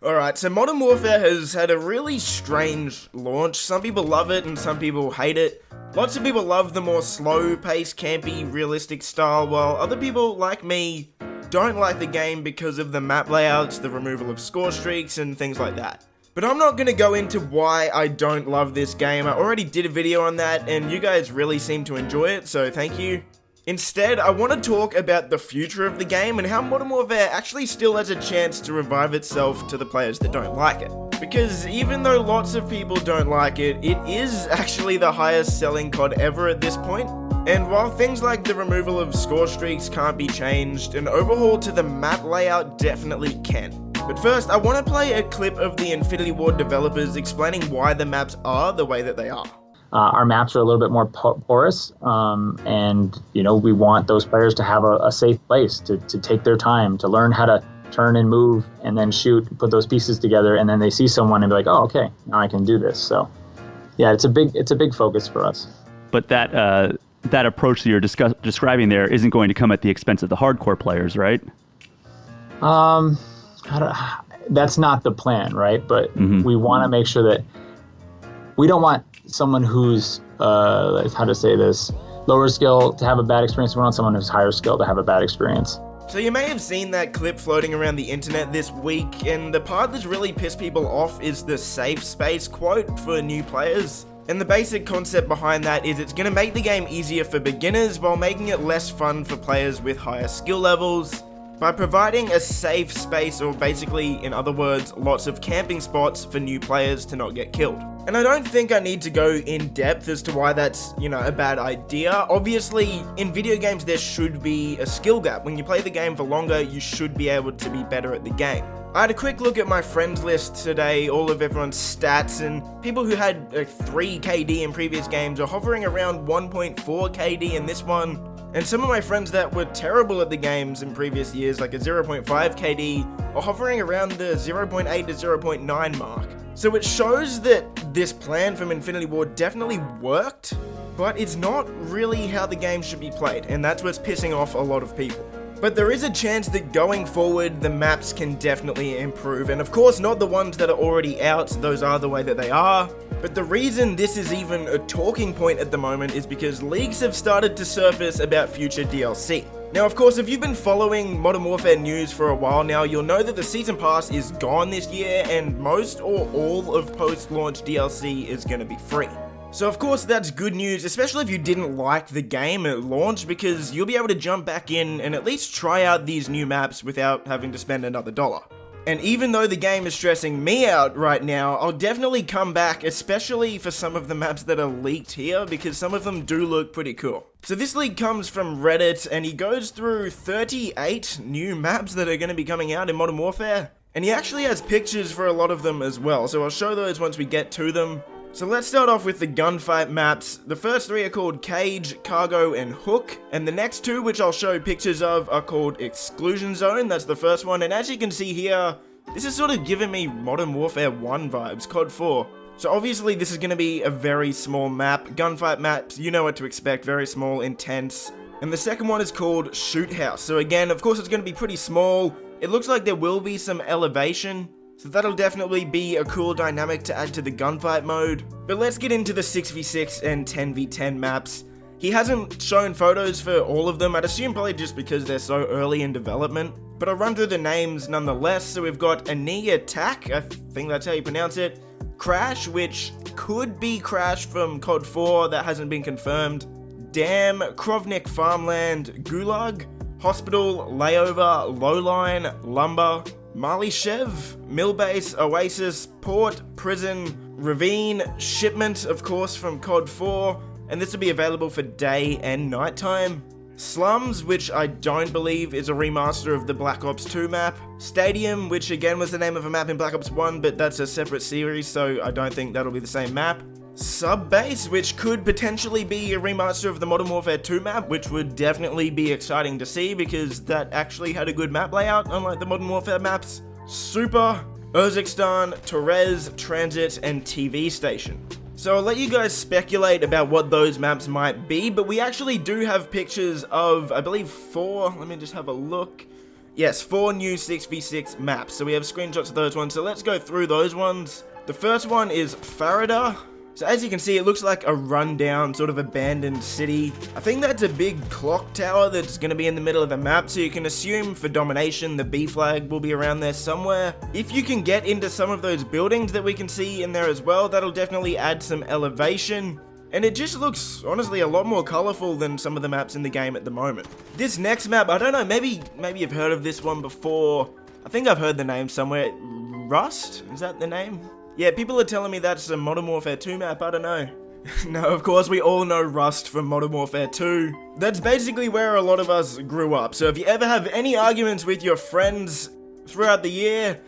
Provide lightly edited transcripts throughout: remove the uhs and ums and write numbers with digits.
Alright, so Modern Warfare has had a really strange launch. Some people love it and some people hate it. Lots of people love the more slow-paced, campy, realistic style, while other people, like me, don't like the game because of the map layouts, the removal of score streaks, and things like that. But I'm not going to go into why I don't love this game. I already did a video on that, and you guys really seem to enjoy it, so thank you. Instead, I want to talk about the future of the game and how Modern Warfare actually still has a chance to revive itself to the players that don't like it. Because even though lots of people don't like it, it is actually the highest selling COD ever at this point. And while things like the removal of score streaks can't be changed, an overhaul to the map layout definitely can. But first, I want to play a clip of the Infinity Ward developers explaining why the maps are the way that they are. Our maps are a little bit more porous, and we want those players to have a safe place to take their time, to learn how to turn and move and then shoot, put those pieces together, and then they see someone and be like, oh, okay, now I can do this. So yeah, it's a big focus for us. But that approach that you're describing there isn't going to come at the expense of the hardcore players, right? That's not the plan, right? But we want to make sure that we don't want someone who's, how to say this, lower skill to have a bad experience. We want someone who's higher skill to have a bad experience. So you may have seen that clip floating around the internet this week, and the part that's really pissed people off is the safe space quote for new players. And the basic concept behind that is it's going to make the game easier for beginners while making it less fun for players with higher skill levels, by providing a safe space, or basically, in other words, lots of camping spots for new players to not get killed. And I don't think I need to go in depth as to why that's, a bad idea. Obviously, in video games there should be a skill gap. When you play the game for longer, you should be able to be better at the game. I had a quick look at my friends list today, all of everyone's stats, and people who had 3 KD in previous games are hovering around 1.4 KD in this one. And some of my friends that were terrible at the games in previous years, like a 0.5 KD, are hovering around the 0.8 to 0.9 mark. So it shows that this plan from Infinity Ward definitely worked, but it's not really how the game should be played, and that's what's pissing off a lot of people. But there is a chance that going forward, the maps can definitely improve, and of course not the ones that are already out, those are the way that they are. But the reason this is even a talking point at the moment is because leaks have started to surface about future DLC. Now, of course, if you've been following Modern Warfare news for a while now, you'll know that the Season Pass is gone this year, and most or all of post-launch DLC is going to be free. So of course that's good news, especially if you didn't like the game at launch, because you'll be able to jump back in and at least try out these new maps without having to spend another $1. And even though the game is stressing me out right now, I'll definitely come back, especially for some of the maps that are leaked here, because some of them do look pretty cool. So this leak comes from Reddit, and he goes through 38 new maps that are going to be coming out in Modern Warfare. And he actually has pictures for a lot of them as well, so I'll show those once we get to them. So let's start off with the gunfight maps. The first 3 are called Cage, Cargo, and Hook, and the next 2, which I'll show pictures of, are called Exclusion Zone. That's the first one, and as you can see here, this is sort of giving me Modern Warfare 1 vibes, COD 4. So obviously this is going to be a very small map. Gunfight maps, you know what to expect, very small, intense. And the second one is called Shoot House. So again, of course it's going to be pretty small. It looks like there will be some elevation, so that'll definitely be a cool dynamic to add to the gunfight mode. But let's get into the 6v6 and 10v10 maps. He hasn't shown photos for all of them, I'd assume probably just because they're so early in development. But I'll run through the names nonetheless. So we've got Ani Attack, I think that's how you pronounce it. Crash, which could be Crash from COD 4, that hasn't been confirmed. Dam, Krovnik Farmland, Gulag, Hospital, Layover, Lowline, Lumber, Mali Shev, Millbase, Oasis, Port, Prison, Ravine, Shipment, of course, from COD 4, and this will be available for day and nighttime. Slums, which I don't believe is a remaster of the Black Ops 2 map. Stadium, which again was the name of a map in Black Ops 1, but that's a separate series, so I don't think that'll be the same map. Subbase, which could potentially be a remaster of the Modern Warfare 2 map, which would definitely be exciting to see because that actually had a good map layout, unlike the Modern Warfare maps. Super, Urzikstan, Torres, Transit, and TV Station. So I'll let you guys speculate about what those maps might be, but we actually do have pictures of, I believe, 4. Let me just have a look. Yes, 4 new 6v6 maps. So we have screenshots of those ones. So let's go through those ones. The first one is Farida. So as you can see, it looks like a rundown, sort of abandoned city. I think that's a big clock tower that's going to be in the middle of the map, so you can assume for domination, the B flag will be around there somewhere. If you can get into some of those buildings that we can see in there as well, that'll definitely add some elevation. And it just looks, honestly, a lot more colorful than some of the maps in the game at the moment. This next map, I don't know, maybe you've heard of this one before. I think I've heard the name somewhere. Rust? Is that the name? Yeah, people are telling me that's a Modern Warfare 2 map, I don't know. No, of course, we all know Rust from Modern Warfare 2. That's basically where a lot of us grew up, so if you ever have any arguments with your friends throughout the year,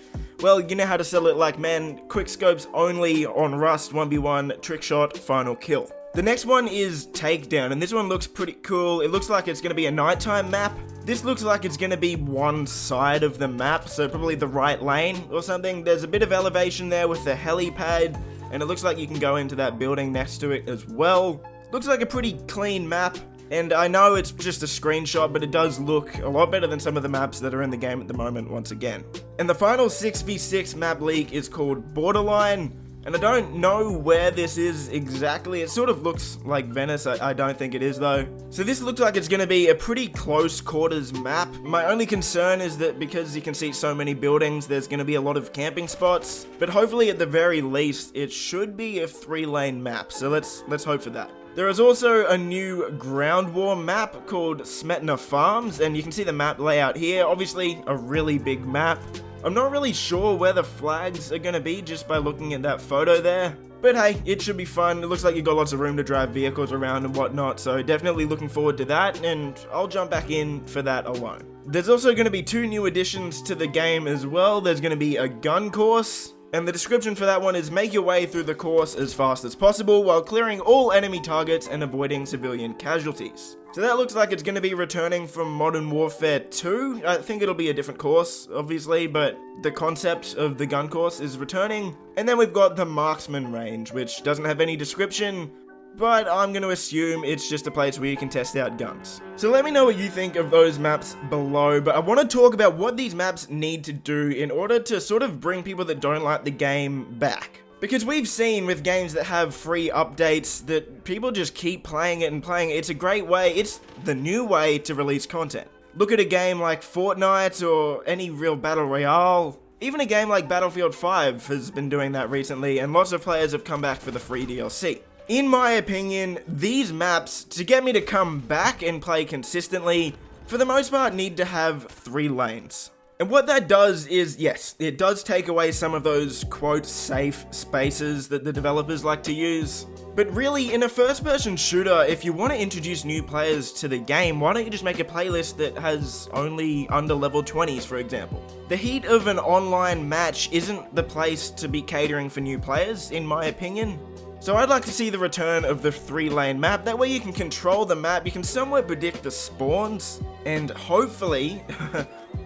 well, you know how to sell it like men. Quick scopes only on Rust, 1v1, trick shot, final kill. The next one is Takedown, and this one looks pretty cool. It looks like it's going to be a nighttime map. This looks like it's going to be one side of the map, so probably the right lane or something. There's a bit of elevation there with the helipad, and it looks like you can go into that building next to it as well. Looks like a pretty clean map, and I know it's just a screenshot, but it does look a lot better than some of the maps that are in the game at the moment once again. And the final 6v6 map leak is called Borderline. And I don't know where this is exactly. It sort of looks like Venice. I don't think it is though. So this looks like it's going to be a pretty close quarters map. My only concern is that because you can see so many buildings, there's going to be a lot of camping spots. But hopefully at the very least, it should be a 3-lane map. So let's hope for that. There is also a new ground war map called Smetna Farms, and you can see the map layout here. Obviously a really big map. I'm not really sure where the flags are going to be just by looking at that photo there. But hey, it should be fun. It looks like you've got lots of room to drive vehicles around and whatnot, so definitely looking forward to that, and I'll jump back in for that alone. There's also going to be 2 new additions to the game as well. There's going to be a gun course, and the description for that one is make your way through the course as fast as possible while clearing all enemy targets and avoiding civilian casualties. So that looks like it's going to be returning from Modern Warfare 2. I think it'll be a different course, obviously, but the concept of the gun course is returning. And then we've got the marksman range, which doesn't have any description, but I'm going to assume it's just a place where you can test out guns. So let me know what you think of those maps below, but I want to talk about what these maps need to do in order to sort of bring people that don't like the game back. Because we've seen with games that have free updates that people just keep playing it and playing it. It's a great way, it's the new way to release content. Look at a game like Fortnite or any real battle royale. Even a game like Battlefield 5 has been doing that recently, and lots of players have come back for the free DLC. In my opinion, these maps, to get me to come back and play consistently, for the most part need to have 3 lanes. And what that does is, yes, it does take away some of those, quote, safe spaces that the developers like to use. But really, in a first-person shooter, if you want to introduce new players to the game, why don't you just make a playlist that has only under level 20s, for example? The heat of an online match isn't the place to be catering for new players, in my opinion. So I'd like to see the return of the 3-lane map. That way you can control the map, you can somewhat predict the spawns, and hopefully,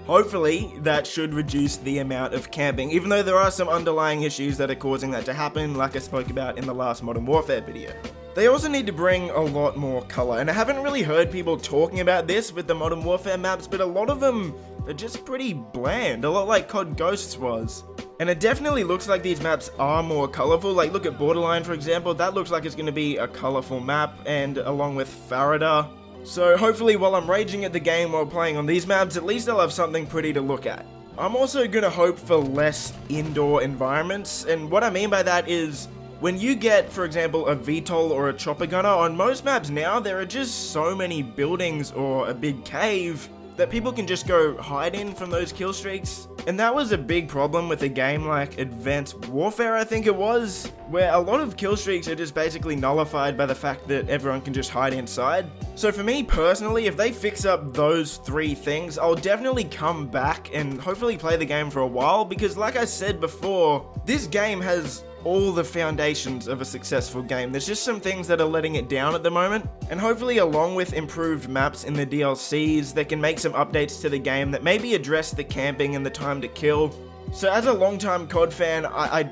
hopefully that should reduce the amount of camping, even though there are some underlying issues that are causing that to happen, like I spoke about in the last Modern Warfare video. They also need to bring a lot more color, and I haven't really heard people talking about this with the Modern Warfare maps, but a lot of them are just pretty bland, a lot like COD Ghosts was. And it definitely looks like these maps are more colorful. Like, look at Borderline, for example. That looks like it's going to be a colorful map, and along with Farida. So hopefully while I'm raging at the game while playing on these maps, at least I'll have something pretty to look at. I'm also going to hope for less indoor environments, and what I mean by that is, when you get, for example, a VTOL or a chopper gunner, on most maps now, there are just so many buildings or a big cave that people can just go hide in from those kill streaks. And that was a big problem with a game like Advanced Warfare, I think it was, where a lot of kill streaks are just basically nullified by the fact that everyone can just hide inside. So for me personally, if they fix up those 3 things, I'll definitely come back and hopefully play the game for a while, because like I said before, this game has all the foundations of a successful game. There's just some things that are letting it down at the moment, and hopefully along with improved maps in the DLCs, they can make some updates to the game that maybe address the camping and the time to kill. So as a long-time COD fan, I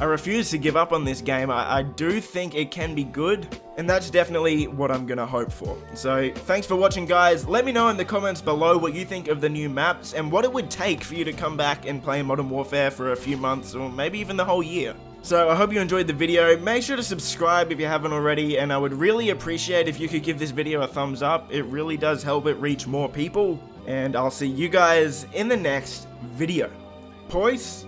refuse to give up on this game. I do think it can be good, And that's definitely what I'm gonna hope for. So thanks for watching, guys. Let me know in the comments below what you think of the new maps and what it would take for you to come back and play Modern Warfare for a few months or maybe even the whole year. So I hope you enjoyed the video. Make sure to subscribe if you haven't already, and I would really appreciate if you could give this video a thumbs up. It really does help it reach more people. And I'll see you guys in the next video. Peace.